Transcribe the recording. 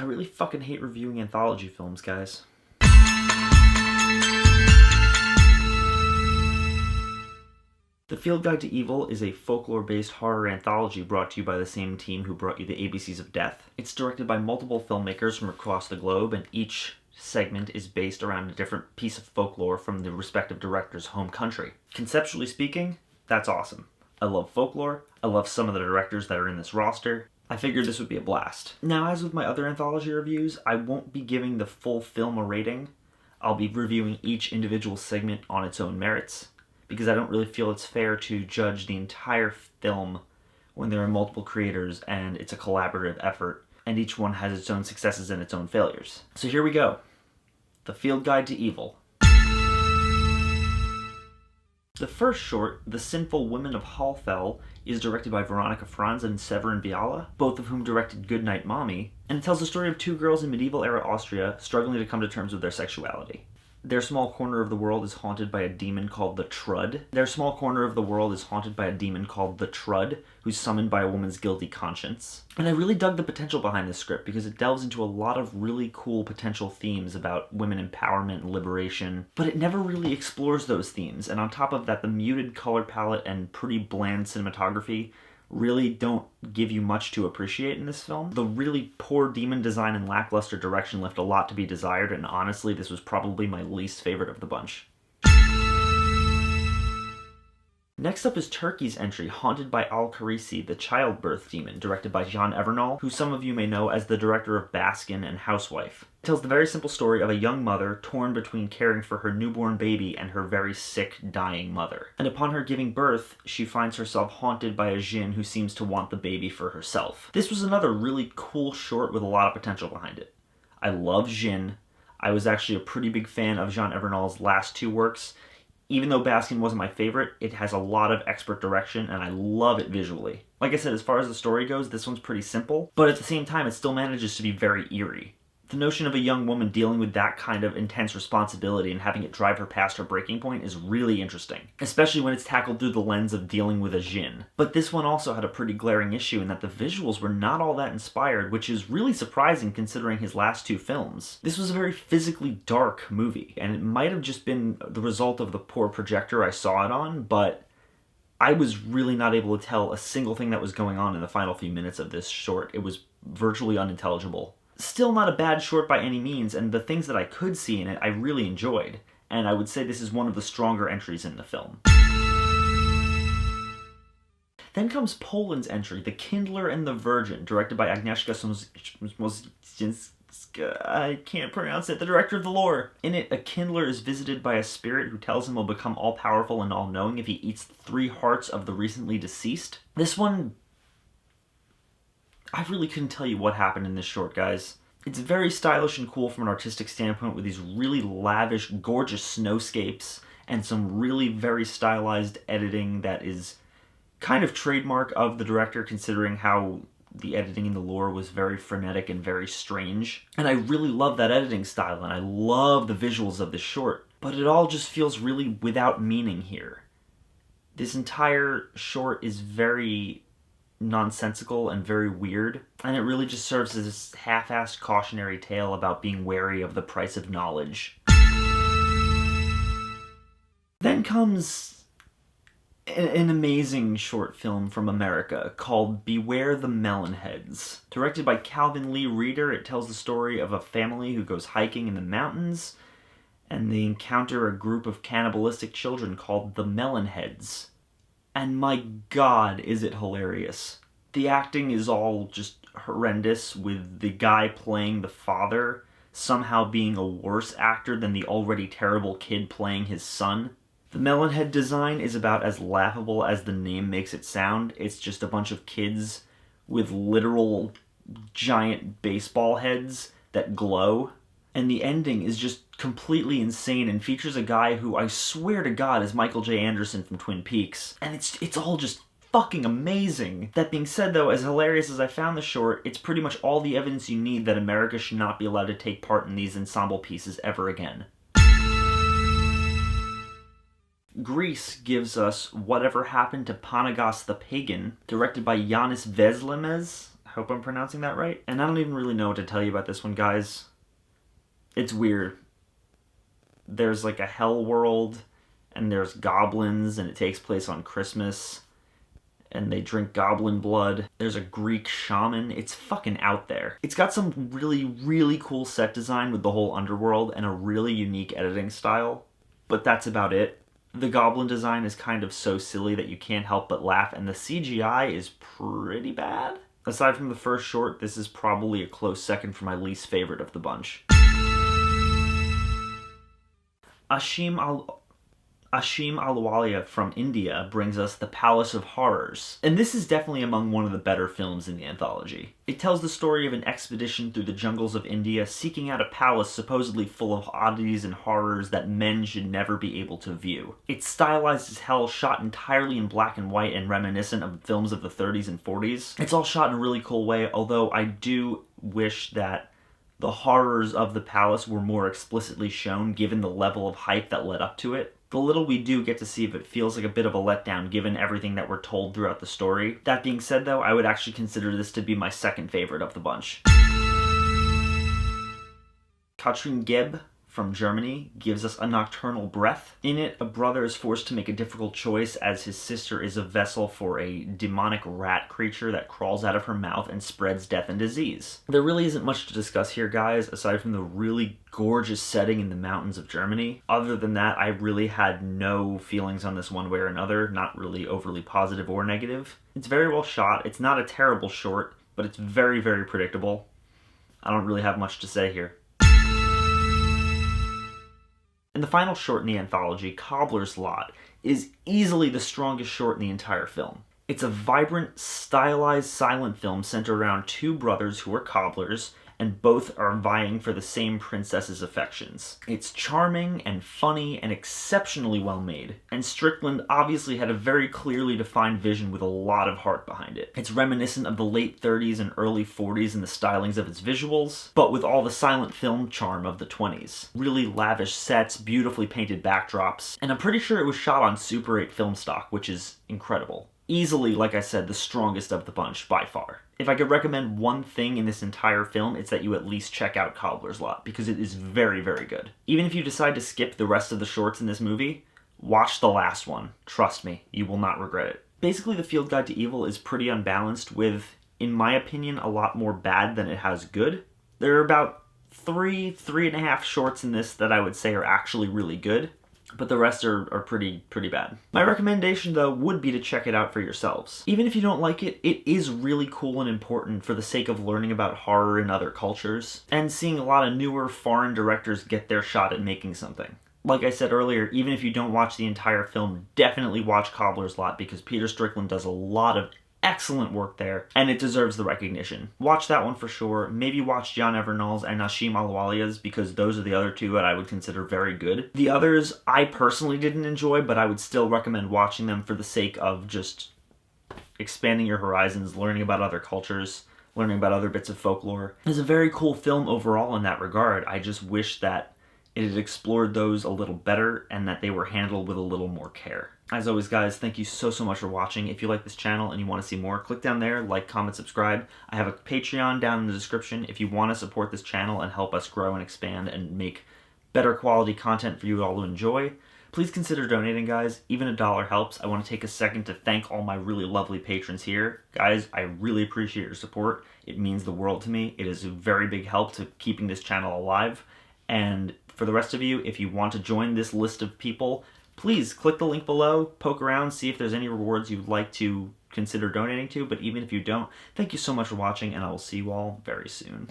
I really fucking hate reviewing anthology films, guys. The Field Guide to Evil is a folklore-based horror anthology brought to you by the same team who brought you the ABCs of Death. It's directed by multiple filmmakers from across the globe, and each segment is based around a different piece of folklore from the respective director's home country. Conceptually speaking, that's awesome. I love folklore. I love some of the directors that are in this roster. I figured this would be a blast. Now, as with my other anthology reviews, I won't be giving the full film a rating. I'll be reviewing each individual segment on its own merits, because I don't really feel it's fair to judge the entire film when there are multiple creators and it's a collaborative effort, and each one has its own successes and its own failures. So here we go. The Field Guide to Evil. The first short, The Sinful Women of Hollfall, is directed by Veronica Franz and Severin Viala, both of whom directed Goodnight Mommy, and it tells the story of two girls in medieval-era Austria struggling to come to terms with their sexuality. Their small corner of the world is haunted by a demon called the Trud. Who's summoned by a woman's guilty conscience. And I really dug the potential behind this script because it delves into a lot of really cool potential themes about women empowerment and liberation, but it never really explores those themes. And on top of that, the muted color palette and pretty bland cinematography really don't give you much to appreciate in this film. The really poor demon design and lackluster direction left a lot to be desired, and honestly, this was probably my least favorite of the bunch. Next up is Turkey's entry, Haunted by Karisi, the Childbirth Demon, directed by Jean Evernal, who some of you may know as the director of Baskin and Housewife. It tells the very simple story of a young mother torn between caring for her newborn baby and her very sick, dying mother. And upon her giving birth, she finds herself haunted by a Djinn who seems to want the baby for herself. This was another really cool short with a lot of potential behind it. I love Djinn. I was actually a pretty big fan of Jean Evernal's last two works. Even though Baskin wasn't my favorite, it has a lot of expert direction, and I love it visually. Like I said, as far as the story goes, this one's pretty simple, but at the same time, it still manages to be very eerie. The notion of a young woman dealing with that kind of intense responsibility and having it drive her past her breaking point is really interesting, especially when it's tackled through the lens of dealing with a Djinn. But this one also had a pretty glaring issue in that the visuals were not all that inspired, which is really surprising considering his last two films. This was a very physically dark movie, and it might have just been the result of the poor projector I saw it on, but I was really not able to tell a single thing that was going on in the final few minutes of this short. It was virtually unintelligible. Still not a bad short by any means, and the things that I could see in it I really enjoyed, and I would say this is one of the stronger entries in the film. Then comes Poland's entry, The Kindler The Virgin, directed by Agnieszka I can't pronounce it, the director of the lore. In it, a kindler is visited by a spirit who tells him he'll become all-powerful and all-knowing if he eats 3 hearts of the recently deceased. This one, I really couldn't tell you what happened in this short, guys. It's very stylish and cool from an artistic standpoint with these really lavish, gorgeous snowscapes and some really very stylized editing that is kind of trademark of the director considering how the editing in the lore was very frenetic and very strange. And I really love that editing style and I love the visuals of this short, but it all just feels really without meaning here. This entire short is very nonsensical and very weird, and it really just serves as this half-assed cautionary tale about being wary of the price of knowledge. Then comes an amazing short film from America called Beware the Melonheads. Directed by Calvin Lee Reeder, it tells the story of a family who goes hiking in the mountains, and they encounter a group of cannibalistic children called the Melonheads. And my god, is it hilarious. The acting is all just horrendous, with the guy playing the father somehow being a worse actor than the already terrible kid playing his son. The Melonhead design is about as laughable as the name makes it sound. It's just a bunch of kids with literal giant baseball heads that glow. And the ending is just completely insane and features a guy who I swear to God is Michael J. Anderson from Twin Peaks. And it's all just fucking amazing. That being said though, as hilarious as I found the short, it's pretty much all the evidence you need that America should not be allowed to take part in these ensemble pieces ever again. Greece gives us Whatever Happened to Panagas the Pagan, directed by Yanis Veslemes, hope I'm pronouncing that right. And I don't even really know what to tell you about this one, guys. It's weird. There's like a hell world, and there's goblins, and it takes place on Christmas, and they drink goblin blood. There's a Greek shaman. It's fucking out there. It's got some really, really cool set design with the whole underworld and a really unique editing style, but that's about it. The goblin design is kind of so silly that you can't help but laugh, and the CGI is pretty bad. Aside from the first short, this is probably a close second for my least favorite of the bunch. Ashim Ahluwalia from India brings us The Palace of Horrors, and this is definitely among one of the better films in the anthology. It tells the story of an expedition through the jungles of India seeking out a palace supposedly full of oddities and horrors that men should never be able to view. It's stylized as hell, shot entirely in black and white and reminiscent of films of the 30s and 40s. It's all shot in a really cool way, although I do wish that the horrors of the palace were more explicitly shown given the level of hype that led up to it. The little we do get to see of it feels like a bit of a letdown given everything that we're told throughout the story. That being said though, I would actually consider this to be my second favorite of the bunch. Katrin Geb from Germany gives us A Nocturnal Breath. In it, a brother is forced to make a difficult choice as his sister is a vessel for a demonic rat creature that crawls out of her mouth and spreads death and disease. There really isn't much to discuss here, guys, aside from the really gorgeous setting in the mountains of Germany. Other than that, I really had no feelings on this one way or another, not really overly positive or negative. It's very well shot. It's not a terrible short, but it's very, very predictable. I don't really have much to say here. And the final short in the anthology, Cobbler's Lot, is easily the strongest short in the entire film. It's a vibrant, stylized silent film centered around two brothers who are cobblers, and both are vying for the same princess's affections. It's charming and funny and exceptionally well made, and Strickland obviously had a very clearly defined vision with a lot of heart behind it. It's reminiscent of the late 30s and early 40s in the stylings of its visuals, but with all the silent film charm of the 20s. Really lavish sets, beautifully painted backdrops, and I'm pretty sure it was shot on Super 8 film stock, which is incredible. Easily, like I said, the strongest of the bunch, by far. If I could recommend one thing in this entire film, it's that you at least check out Cobbler's Lot, because it is very, very good. Even if you decide to skip the rest of the shorts in this movie, watch the last one. Trust me, you will not regret it. Basically, the Field Guide to Evil is pretty unbalanced with, in my opinion, a lot more bad than it has good. There are about three and a half shorts in this that I would say are actually really good, but the rest are pretty bad. My recommendation, though, would be to check it out for yourselves. Even if you don't like it, it is really cool and important for the sake of learning about horror in other cultures, and seeing a lot of newer foreign directors get their shot at making something. Like I said earlier, even if you don't watch the entire film, definitely watch Cobbler's Lot, because Peter Strickland does a lot of excellent work there, and it deserves the recognition. Watch that one for sure. Maybe watch John Evernall's and Ashim Ahluwalia's, because those are the other two that I would consider very good. The others I personally didn't enjoy, but I would still recommend watching them for the sake of just expanding your horizons, learning about other cultures, learning about other bits of folklore. It's a very cool film overall in that regard. I just wish that it had explored those a little better and that they were handled with a little more care. As always, guys, thank you so much for watching. If you like this channel and you want to see more, click down there, like, comment, subscribe. I have a Patreon down in the description if you want to support this channel and help us grow and expand and make better quality content for you all to enjoy. Please consider donating, guys. Even $1 helps. I want to take a second to thank all my really lovely patrons here. Guys, I really appreciate your support. It means the world to me. It is a very big help to keeping this channel alive. And for the rest of you, if you want to join this list of people, please click the link below, poke around, see if there's any rewards you'd like to consider donating to. But even if you don't, thank you so much for watching, and I will see you all very soon.